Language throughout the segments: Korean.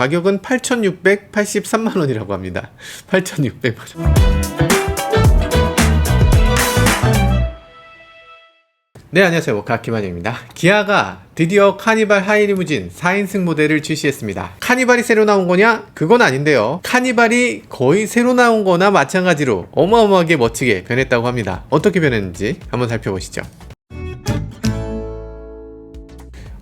가격은 8,683만원이라고 합니다. 8,600만원. 네, 안녕하세요. 가키마니입니다. 기아가 드디어 카니발 하이리무진 4인승 모델을 출시했습니다. 카니발이 새로 나온 거냐? 그건 아닌데요. 카니발이 거의 새로 나온 거나 마찬가지로 어마어마하게 멋지게 변했다고 합니다. 어떻게 변했는지 한번 살펴보시죠.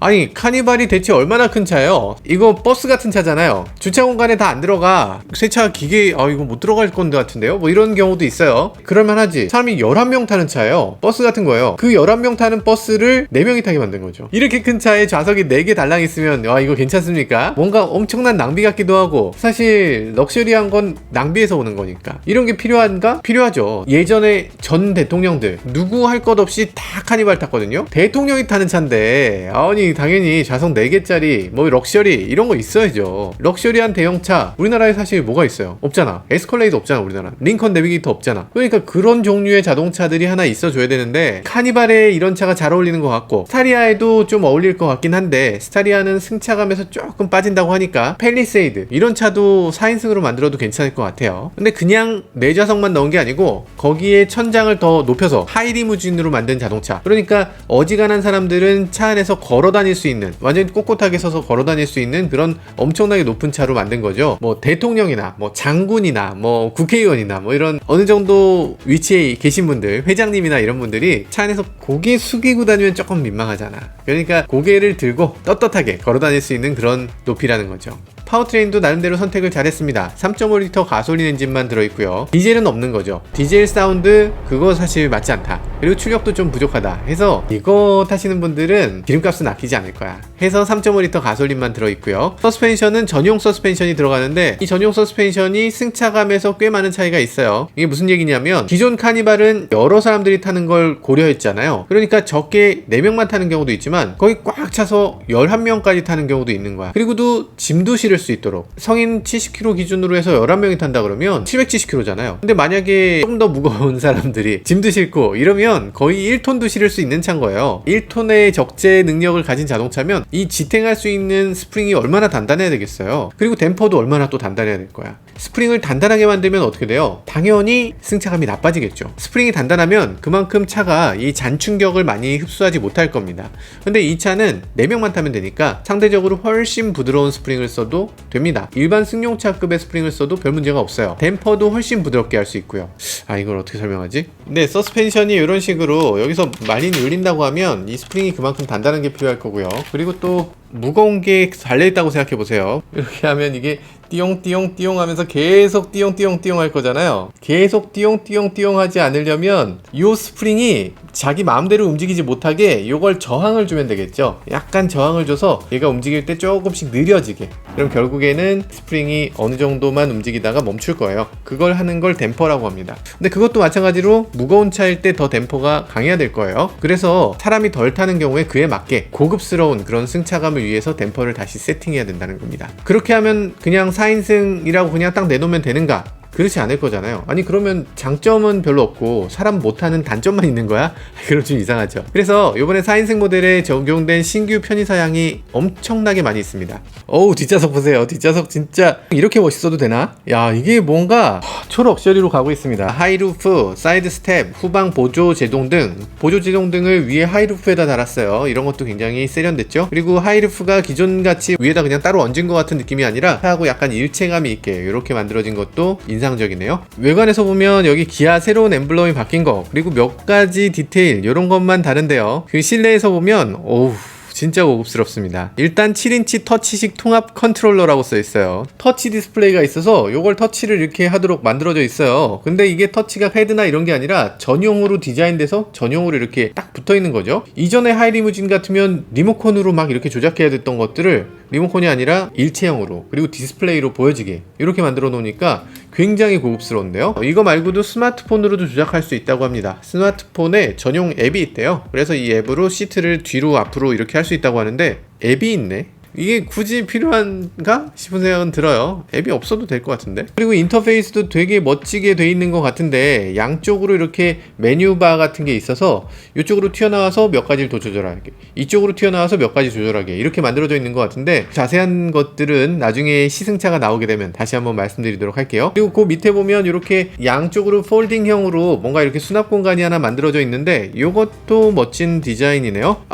아니, 카니발이 대체 얼마나 큰 차예요? 이거 버스 같은 차잖아요. 주차 공간에 다 안 들어가. 세차 기계 이거 못 들어갈 건데 같은데요? 뭐 이런 경우도 있어요. 그럴만하지. 사람이 11명 타는 차예요. 버스 같은 거예요. 그 11명 타는 버스를 4명이 타게 만든 거죠. 이렇게 큰 차에 좌석이 4개 달랑 있으면 와, 이거 괜찮습니까? 뭔가 엄청난 낭비 같기도 하고, 사실 럭셔리한 건 낭비에서 오는 거니까. 이런 게 필요한가? 필요하죠. 예전에 전 대통령들 누구 할 것 없이 다 카니발 탔거든요. 대통령이 타는 차인데, 아니 당연히 좌석 4개짜리 뭐 럭셔리 이런 거 있어야죠. 럭셔리한 대형차 우리나라에 사실 뭐가 있어요? 없잖아. 에스컬레이드 없잖아. 우리나라 링컨 내비게이터 없잖아. 그러니까 그런 종류의 자동차들이 하나 있어줘야 되는데, 카니발에 이런 차가 잘 어울리는 것 같고 스타리아에도 좀 어울릴 것 같긴 한데, 스타리아는 승차감에서 조금 빠진다고 하니까 팰리세이드 이런 차도 4인승으로 만들어도 괜찮을 것 같아요. 근데 그냥 4좌석만 넣은 게 아니고 거기에 천장을 더 높여서 하이리무진으로 만든 자동차. 그러니까 어지간한 사람들은 차 안에서 걸어 다닐 수 있는, 완전히 꼿꼿하게 서서 걸어 다닐 수 있는 그런 엄청나게 높은 차로 만든 거죠. 뭐 대통령이나 뭐 장군이나 뭐 국회의원이나 뭐 이런 어느 정도 위치에 계신 분들, 회장님이나 이런 분들이 차 안에서 고개 숙이고 다니면 조금 민망하잖아. 그러니까 고개를 들고 떳떳하게 걸어 다닐 수 있는 그런 높이라는 거죠. 파워트레인도 나름대로 선택을 잘했습니다. 3.5L 가솔린 엔진만 들어있고요. 디젤은 없는 거죠. 디젤 사운드 그거 사실 맞지 않다. 그리고 출력도 좀 부족하다 해서 이거 타시는 분들은 기름값은 아끼지 않을 거야 해서 3.5L 가솔린만 들어있고요. 서스펜션은 전용 서스펜션이 들어가는데, 이 전용 서스펜션이 승차감에서 꽤 많은 차이가 있어요. 이게 무슨 얘기냐면, 기존 카니발은 여러 사람들이 타는 걸 고려했잖아요. 그러니까 적게 4명만 타는 경우도 있지만 거의 꽉 차서 11명까지 타는 경우도 있는 거야. 그리고도 짐도 실을 수 있도록, 성인 70kg 기준으로 해서 11명이 탄다 그러면 770kg잖아요. 근데 만약에 좀 더 무거운 사람들이 짐도 싣고 이러면 거의 1톤도 실을 수 있는 차인 거예요. 1톤의 적재 능력을 가진 자동차면 이 지탱할 수 있는 스프링이 얼마나 단단해야 되겠어요. 그리고 댐퍼도 얼마나 또 단단해야 될 거야. 스프링을 단단하게 만들면 어떻게 돼요? 당연히 승차감이 나빠지겠죠. 스프링이 단단하면 그만큼 차가 이 잔충격을 많이 흡수하지 못할 겁니다. 근데 이 차는 4명만 타면 되니까 상대적으로 훨씬 부드러운 스프링을 써도 됩니다. 일반 승용차급의 스프링을 써도 별 문제가 없어요. 댐퍼도 훨씬 부드럽게 할 수 있고요. 이걸 어떻게 설명하지? 네, 서스펜션이 이런 식으로 여기서 많이 눌린다고 하면 이 스프링이 그만큼 단단한 게 필요할 거고요. 그리고 또 무거운 게 달려있다고 생각해 보세요. 이렇게 하면 이게 띠용띠용띠용 하면서 계속 띠용띠용띠용 할 거잖아요. 계속 띠용띠용띠용 하지 않으려면 이 스프링이 자기 마음대로 움직이지 못하게 이걸 저항을 주면 되겠죠. 약간 저항을 줘서 얘가 움직일 때 조금씩 느려지게. 그럼 결국에는 스프링이 어느 정도만 움직이다가 멈출 거예요. 그걸 하는 걸 댐퍼라고 합니다. 근데 그것도 마찬가지로 무거운 차일 때 더 댐퍼가 강해야 될 거예요. 그래서 사람이 덜 타는 경우에 그에 맞게 고급스러운 그런 승차감을 위해서 댐퍼를 다시 세팅해야 된다는 겁니다. 그렇게 하면 그냥 4인승이라고 그냥 딱 내놓으면 되는가? 그렇지 않을 거잖아요. 아니, 그러면 장점은 별로 없고 사람 못하는 단점만 있는 거야? 그럼 좀 이상하죠. 그래서 이번에 4인승 모델에 적용된 신규 편의사양이 엄청나게 많이 있습니다. 어우, 뒷좌석 보세요. 뒷좌석 진짜 이렇게 멋있어도 되나? 야, 이게 뭔가 초럭셔리로 가고 있습니다. 하이루프, 사이드 스텝, 후방 보조 제동등, 보조 제동등을 위에 하이루프에다 달았어요. 이런 것도 굉장히 세련됐죠. 그리고 하이루프가 기존같이 위에다 그냥 따로 얹은 것 같은 느낌이 아니라 차하고 약간 일체감이 있게 이렇게 만들어진 것도 인상적이네요. 외관에서 보면 여기 기아 새로운 엠블럼이 바뀐 거, 그리고 몇 가지 디테일 이런 것만 다른데요. 그 실내에서 보면 오우, 진짜 고급스럽습니다. 일단 7인치 터치식 통합 컨트롤러라고 써있어요. 터치 디스플레이가 있어서 요걸 터치를 이렇게 하도록 만들어져 있어요. 근데 이게 터치가 패드나 이런 게 아니라 전용으로 디자인돼서 전용으로 이렇게 딱 붙어있는 거죠. 이전에 하이리무진 같으면 리모컨으로 막 이렇게 조작해야 됐던 것들을 리모컨이 아니라 일체형으로, 그리고 디스플레이로 보여지게 이렇게 만들어 놓으니까 굉장히 고급스러운데요. 이거 말고도 스마트폰으로도 조작할 수 있다고 합니다. 스마트폰에 전용 앱이 있대요. 그래서 이 앱으로 시트를 뒤로 앞으로 이렇게 할 수 있다고 하는데 앱이 있네. 이게 굳이 필요한가 싶은 생각은 들어요. 앱이 없어도 될 것 같은데. 그리고 인터페이스도 되게 멋지게 돼 있는 것 같은데 양쪽으로 이렇게 메뉴바 같은 게 있어서 이쪽으로 튀어나와서 몇 가지를 더 조절하게, 이쪽으로 튀어나와서 몇 가지 조절하게 이렇게 만들어져 있는 것 같은데 자세한 것들은 나중에 시승차가 나오게 되면 다시 한번 말씀드리도록 할게요. 그리고 그 밑에 보면 이렇게 양쪽으로 폴딩형으로 뭔가 이렇게 수납 공간이 하나 만들어져 있는데 이것도 멋진 디자인이네요.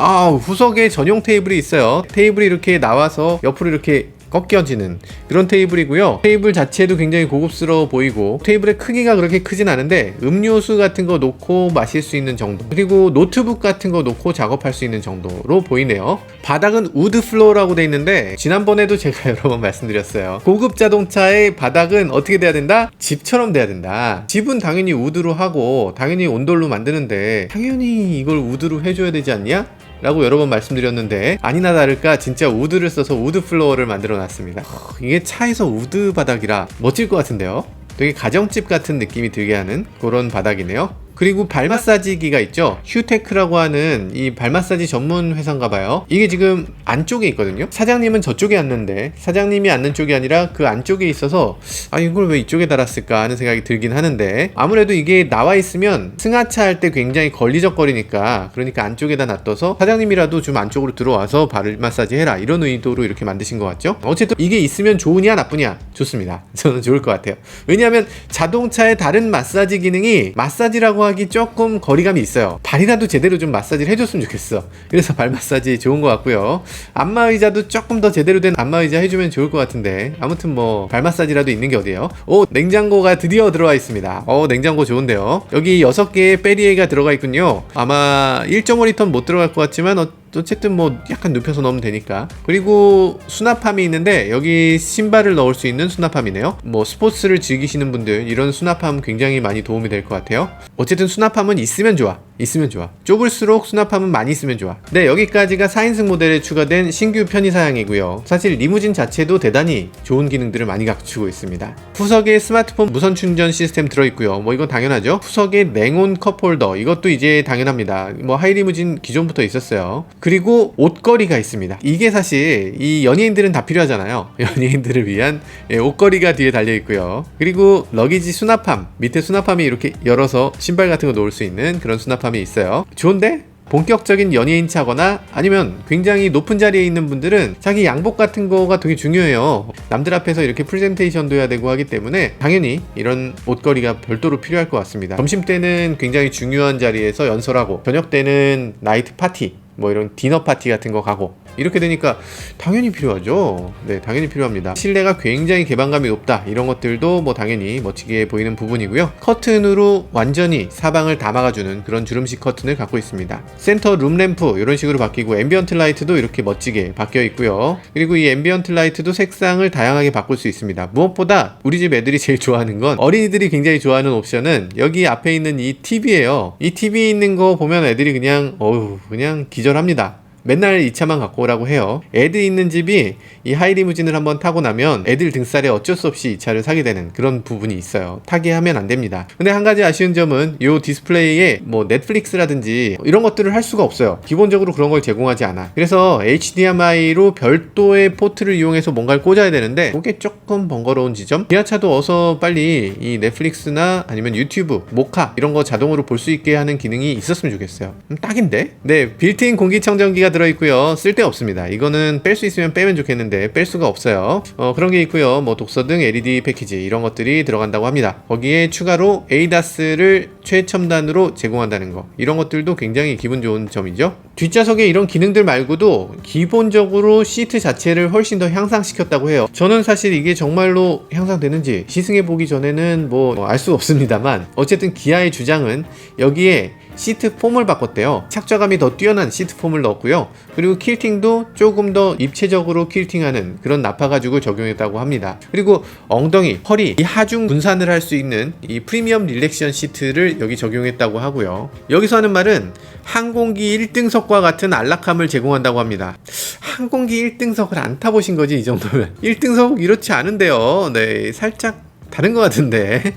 후석에 전용 테이블이 있어요. 테이블이 이렇게 나와서 옆으로 이렇게 꺾여지는 그런 테이블이고요. 테이블 자체도 굉장히 고급스러워 보이고 테이블의 크기가 그렇게 크진 않은데 음료수 같은 거 놓고 마실 수 있는 정도, 그리고 노트북 같은 거 놓고 작업할 수 있는 정도로 보이네요. 바닥은 우드 플로어라고 돼 있는데 지난번에도 제가 여러 번 말씀드렸어요. 고급 자동차의 바닥은 어떻게 돼야 된다? 집처럼 돼야 된다. 집은 당연히 우드로 하고 당연히 온돌로 만드는데 당연히 이걸 우드로 해줘야 되지 않냐? 라고 여러 번 말씀드렸는데 아니나 다를까 진짜 우드를 써서 우드 플로어를 만들어 놨습니다. 이게 차에서 우드 바닥이라 멋질 것 같은데요. 되게 가정집 같은 느낌이 들게 하는 그런 바닥이네요. 그리고 발 마사지기가 있죠. 휴테크라고 하는 이 발 마사지 전문 회사인가 봐요. 이게 지금 안쪽에 있거든요. 사장님은 저쪽에 앉는데 사장님이 앉는 쪽이 아니라 그 안쪽에 있어서 이걸 왜 이쪽에 달았을까 하는 생각이 들긴 하는데 아무래도 이게 나와 있으면 승하차 할 때 굉장히 걸리적거리니까 그러니까 안쪽에다 놔둬서 사장님이라도 좀 안쪽으로 들어와서 발 마사지 해라 이런 의도로 이렇게 만드신 것 같죠. 어쨌든 이게 있으면 좋으냐 나쁘냐? 좋습니다. 저는 좋을 것 같아요. 왜냐하면 자동차의 다른 마사지 기능이 마사지라고 하기 조금 거리감이 있어요. 발이라도 제대로 좀 마사지를 해줬으면 좋겠어. 그래서 발 마사지 좋은 것 같고요. 안마의자도 조금 더 제대로 된 안마의자 해주면 좋을 것 같은데 아무튼 뭐 발 마사지라도 있는 게 어디예요. 냉장고가 드디어 들어와 있습니다. 냉장고 좋은데요. 여기 6개의 페리에가 들어가 있군요. 아마 1.5리터는 못 들어갈 것 같지만 어쨌든 뭐 약간 눕혀서 넣으면 되니까. 그리고 수납함이 있는데 여기 신발을 넣을 수 있는 수납함이네요. 뭐 스포츠를 즐기시는 분들 이런 수납함 굉장히 많이 도움이 될 것 같아요. 어쨌든 수납함은 있으면 좋아. 좁을수록 수납함은 많이 있으면 좋아. 네, 여기까지가 4인승 모델에 추가된 신규 편의사양이고요. 사실 리무진 자체도 대단히 좋은 기능들을 많이 갖추고 있습니다. 후석에 스마트폰 무선 충전 시스템 들어있고요. 뭐 이건 당연하죠. 후석에 냉온 컵홀더, 이것도 이제 당연합니다. 뭐 하이리무진 기존부터 있었어요. 그리고 옷걸이가 있습니다. 이게 사실 이 연예인들은 다 필요하잖아요. 연예인들을 위한 옷걸이가 뒤에 달려있고요. 그리고 러기지 수납함, 밑에 수납함이 이렇게 열어서 신발 같은 거 놓을 수 있는 그런 수납함이 있어요. 좋은데? 본격적인 연예인 차거나 아니면 굉장히 높은 자리에 있는 분들은 자기 양복 같은 거가 되게 중요해요. 남들 앞에서 이렇게 프레젠테이션도 해야 되고 하기 때문에 당연히 이런 옷걸이가 별도로 필요할 것 같습니다. 점심 때는 굉장히 중요한 자리에서 연설하고 저녁 때는 나이트 파티, 뭐 이런 디너 파티 같은 거 가고 이렇게 되니까 당연히 필요하죠. 네, 당연히 필요합니다. 실내가 굉장히 개방감이 높다 이런 것들도 뭐 당연히 멋지게 보이는 부분이고요. 커튼으로 완전히 사방을 다 막아주는 그런 주름식 커튼을 갖고 있습니다. 센터 룸램프 이런 식으로 바뀌고 앰비언트 라이트도 이렇게 멋지게 바뀌어 있고요. 그리고 이 앰비언트 라이트도 색상을 다양하게 바꿀 수 있습니다. 무엇보다 우리 집 애들이 제일 좋아하는 건, 어린이들이 굉장히 좋아하는 옵션은 여기 앞에 있는 이 TV예요. 이 TV 있는 거 보면 애들이 그냥 기절합니다. 맨날 이 차만 갖고 오라고 해요. 애들 있는 집이 이 하이리무진을 한번 타고 나면 애들 등살에 어쩔 수 없이 이 차를 사게 되는 그런 부분이 있어요. 타게 하면 안 됩니다. 근데 한 가지 아쉬운 점은 이 디스플레이에 뭐 넷플릭스라든지 이런 것들을 할 수가 없어요. 기본적으로 그런 걸 제공하지 않아. 그래서 HDMI로 별도의 포트를 이용해서 뭔가를 꽂아야 되는데 그게 조금 번거로운 지점. 기아차도 어서 빨리 이 넷플릭스나 아니면 유튜브, 모카 이런 거 자동으로 볼 수 있게 하는 기능이 있었으면 좋겠어요. 딱인데? 네, 빌트인 공기청정기가 들어있고요. 쓸데없습니다. 이거는 뺄 수 있으면 빼면 좋겠는데 뺄 수가 없어요. 그런 게 있고요. 뭐 독서 등 LED 패키지 이런 것들이 들어간다고 합니다. 거기에 추가로 ADAS를 최첨단으로 제공한다는 거, 이런 것들도 굉장히 기분 좋은 점이죠. 뒷좌석에 이런 기능들 말고도 기본적으로 시트 자체를 훨씬 더 향상시켰다고 해요. 저는 사실 이게 정말로 향상되는지 시승해보기 전에는 뭐 알 수 없습니다만 어쨌든 기아의 주장은 여기에 시트 폼을 바꿨대요. 착좌감이 더 뛰어난 시트 폼을 넣었고요. 그리고 퀼팅도 조금 더 입체적으로 퀼팅하는 그런 나파 가죽을 적용했다고 합니다. 그리고 엉덩이, 허리, 이 하중 분산을 할 수 있는 이 프리미엄 릴렉션 시트를 여기 적용했다고 하고요. 여기서 하는 말은 항공기 1등석과 같은 안락함을 제공한다고 합니다. 항공기 1등석을 안 타보신 거지 이 정도면. 1등석 이렇지 않은데요. 네, 살짝 다른 것 같은데.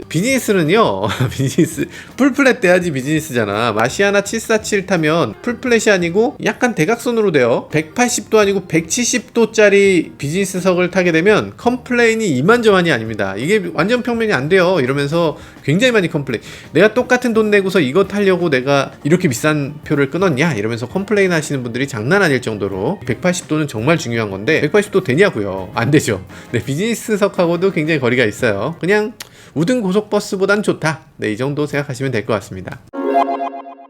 비즈니스는요 비즈니스 풀플랫 돼야지 비즈니스잖아. 마시아나 747 타면 풀플랫이 아니고 약간 대각선으로 돼요. 180도 아니고 170도짜리 비즈니스석을 타게 되면 컴플레인이 이만저만이 아닙니다. 이게 완전 평면이 안 돼요 이러면서 굉장히 많이 컴플레인. 내가 똑같은 돈 내고서 이거 타려고 내가 이렇게 비싼 표를 끊었냐 이러면서 컴플레인 하시는 분들이 장난 아닐 정도로 180도는 정말 중요한 건데 180도 되냐고요? 안 되죠. 네, 비즈니스석하고도 굉장히 거리가 있어요. 그냥 우등 고속버스보단 좋다. 네, 이 정도 생각하시면 될 것 같습니다.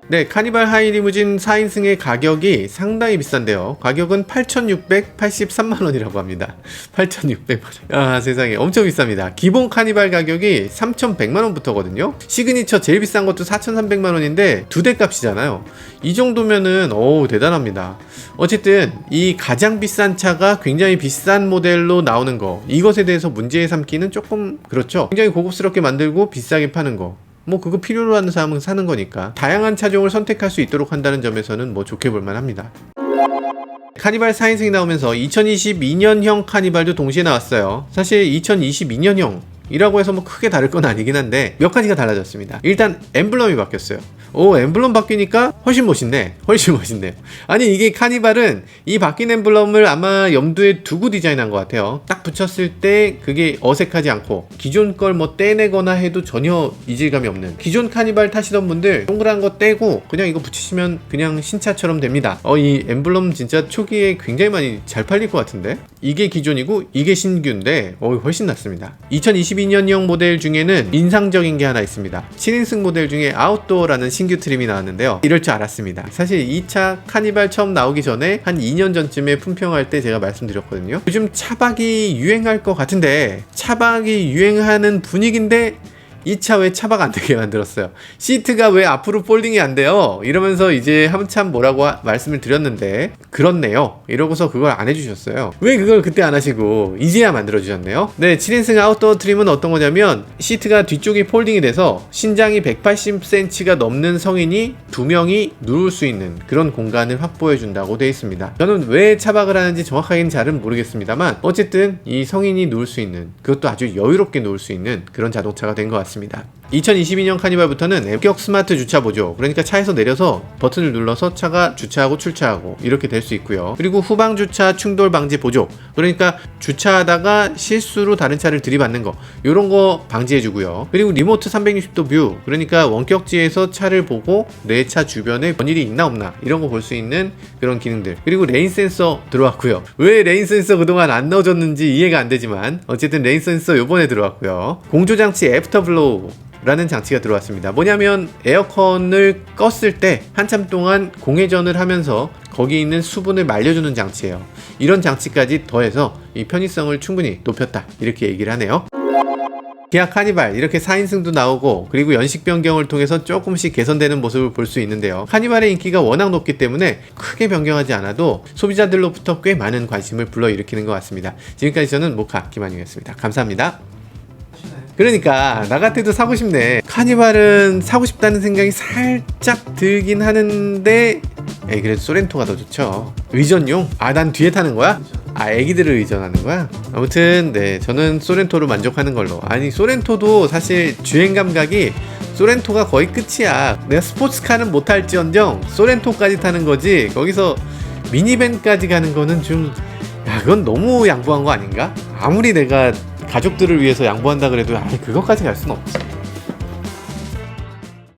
네, 카니발 하이리무진 4인승의 가격이 상당히 비싼데요. 가격은 8,683만원이라고 합니다. 8,600만원. 아, 세상에. 엄청 비쌉니다. 기본 카니발 가격이 3,100만원부터거든요. 시그니처 제일 비싼 것도 4,300만원인데 두 대 값이잖아요. 이 정도면은, 대단합니다. 어쨌든, 이 가장 비싼 차가 굉장히 비싼 모델로 나오는 거, 이것에 대해서 문제 삼기는 조금 그렇죠. 굉장히 고급스럽게 만들고 비싸게 파는 거. 뭐 그거 필요로 하는 사람은 사는 거니까 다양한 차종을 선택할 수 있도록 한다는 점에서는 뭐 좋게 볼만 합니다. 카니발 4인승이 나오면서 2022년형 카니발도 동시에 나왔어요. 사실 2022년형 이라고 해서 뭐 크게 다를 건 아니긴 한데 몇 가지가 달라졌습니다. 일단 엠블럼이 바뀌었어요. 엠블럼 바뀌니까 훨씬 멋있네요. 아니 이게 카니발은 이 바뀐 엠블럼을 아마 염두에 두고 디자인한 것 같아요. 딱 붙였을 때 그게 어색하지 않고 기존 걸 뭐 떼내거나 해도 전혀 이질감이 없는, 기존 카니발 타시던 분들 동그란 거 떼고 그냥 이거 붙이시면 그냥 신차처럼 됩니다. 이 엠블럼 진짜 초기에 굉장히 많이 잘 팔릴 것 같은데, 이게 기존이고 이게 신규인데 훨씬 낫습니다. 2022년형 모델 중에는 인상적인 게 하나 있습니다. 7인승 모델 중에 아웃도어라는 신규 트림이 나왔는데요. 이럴 줄 알았습니다. 사실 이 차 카니발 처음 나오기 전에 한 2년 전쯤에 품평할 때 제가 말씀드렸거든요. 요즘 차박이 유행할 것 같은데, 차박이 유행하는 분위기인데 이 차 왜 차박 안 되게 만들었어요? 시트가 왜 앞으로 폴딩이 안 돼요? 이러면서 이제 한참 뭐라고 말씀을 드렸는데 그렇네요. 이러고서 그걸 안 해주셨어요. 왜 그걸 그때 안 하시고 이제야 만들어주셨네요. 네, 7인승 아웃도어 트림은 어떤 거냐면 시트가 뒤쪽이 폴딩이 돼서 신장이 180cm가 넘는 성인이 2명이 누울 수 있는 그런 공간을 확보해준다고 되어 있습니다. 저는 왜 차박을 하는지 정확하게는 잘은 모르겠습니다만 어쨌든 이 성인이 누울 수 있는, 그것도 아주 여유롭게 누울 수 있는 그런 자동차가 된 것 같습니다. 2022년 카니발부터는 앱격 스마트 주차 보조, 그러니까 차에서 내려서 버튼을 눌러서 차가 주차하고 출차하고 이렇게 될 수 있고요. 그리고 후방 주차 충돌 방지 보조, 그러니까 주차하다가 실수로 다른 차를 들이받는 거, 이런 거 방지해 주고요. 그리고 리모트 360도 뷰, 그러니까 원격지에서 차를 보고 내 차 주변에 뭔 일이 있나 없나 이런 거 볼 수 있는 그런 기능들. 그리고 레인 센서 들어왔고요. 왜 레인 센서 그동안 안 넣어줬는지 이해가 안 되지만 어쨌든 레인 센서 요번에 들어왔고요. 공조장치 애프터블로우 라는 장치가 들어왔습니다. 뭐냐면 에어컨을 껐을 때 한참 동안 공회전을 하면서 거기 있는 수분을 말려주는 장치예요. 이런 장치까지 더해서 이 편의성을 충분히 높였다, 이렇게 얘기를 하네요. 기아 카니발 이렇게 4인승도 나오고 그리고 연식 변경을 통해서 조금씩 개선되는 모습을 볼 수 있는데요. 카니발의 인기가 워낙 높기 때문에 크게 변경하지 않아도 소비자들로부터 꽤 많은 관심을 불러일으키는 것 같습니다. 지금까지 저는 모카 김한용이었습니다. 감사합니다. 그러니까 나 같아도 사고 싶네. 카니발은 사고 싶다는 생각이 살짝 들긴 하는데 그래도 소렌토가 더 좋죠. 의전용? 난 뒤에 타는 거야? 애기들을 의전하는 거야? 아무튼 네, 저는 소렌토로 만족하는 걸로. 아니 소렌토도 사실 주행 감각이 소렌토가 거의 끝이야. 내가 스포츠카는 못 탈지언정 소렌토까지 타는 거지, 거기서 미니밴까지 가는 거는 좀 그건 너무 양보한 거 아닌가? 아무리 내가 가족들을 위해서 양보한다 그래도 그것까지 갈 수는 없지.